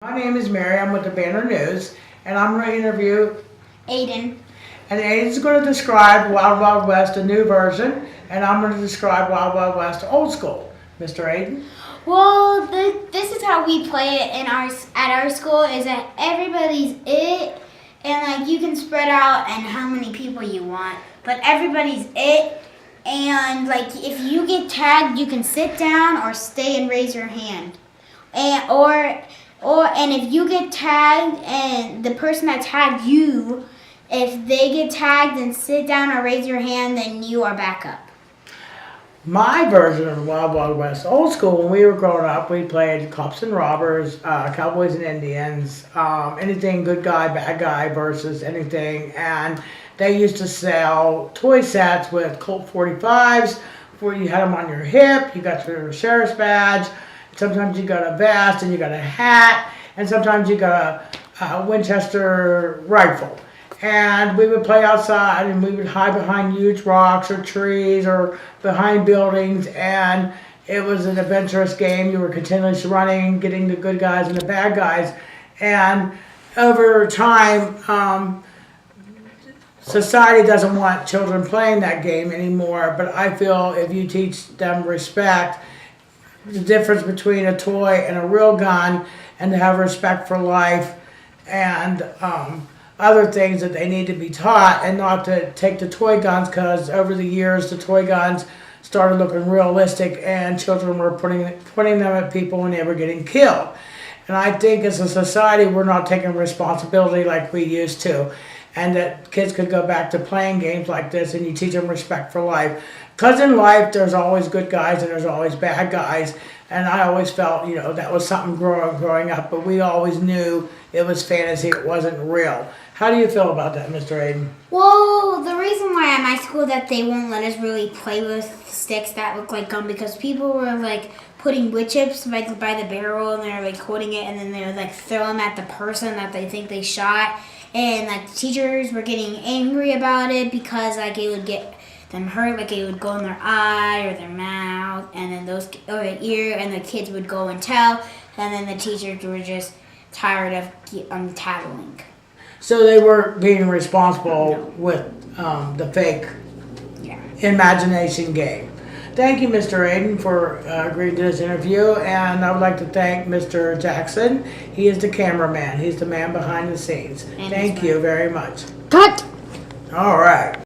My name is Mary. I'm with the Banner News, and I'm going to interview Aiden. And Aiden's going to describe Wild Wild West, a new version, and I'm going to describe Wild Wild West, old school. Mr. Aiden? Well, this is how we play it at our school. Is that everybody's it, and like you can spread out and how many people you want, but everybody's it. And like if you get tagged, you can sit down or stay and raise your hand, and if you get tagged and the person that tagged you, if they get tagged and sit down or raise your hand, then you are back up. My version of the Wild Wild West, old school, when we were growing up, we played cops and robbers, cowboys and Indians, anything good guy, bad guy versus anything. And they used to sell toy sets with Colt 45s where you had them on your hip, you got your sheriff's badge, sometimes you got a vest and you got a hat, and sometimes you got a Winchester rifle. And we would play outside and we would hide behind huge rocks or trees or behind buildings, and it was an adventurous game. You were continuously running, getting the good guys and the bad guys. And over time, society doesn't want children playing that game anymore, but I feel if you teach them respect, the difference between a toy and a real gun, and to have respect for life and other things that they need to be taught, and not to take the toy guns, because over the years the toy guns started looking realistic and children were pointing them at people and they were getting killed. And I think as a society we're not taking responsibility like we used to, and that kids could go back to playing games like this and you teach them respect for life. Because in life there's always good guys and there's always bad guys, and I always felt, that was something growing up, but we always knew it was fantasy, it wasn't real. How do you feel about that, Mr. Aiden? Well, the reason why at my school that they won't let us really play with sticks that look like gum, because people were like putting wood chips by the barrel and they're like holding it, and then they would like throw them at the person that they think they shot, and like the teachers were getting angry about it because like it would get them hurt, like it would go in their eye or their mouth, and then those or their ear, and the kids would go and tell, and then the teachers were just tired of tattling. So they were being responsible with the fake imagination game. Thank you, Mr. Aiden, for agreeing to this interview, and I would like to thank Mr. Jackson. He is the cameraman. He's the man behind the scenes. Thank you very much. Cut! All right.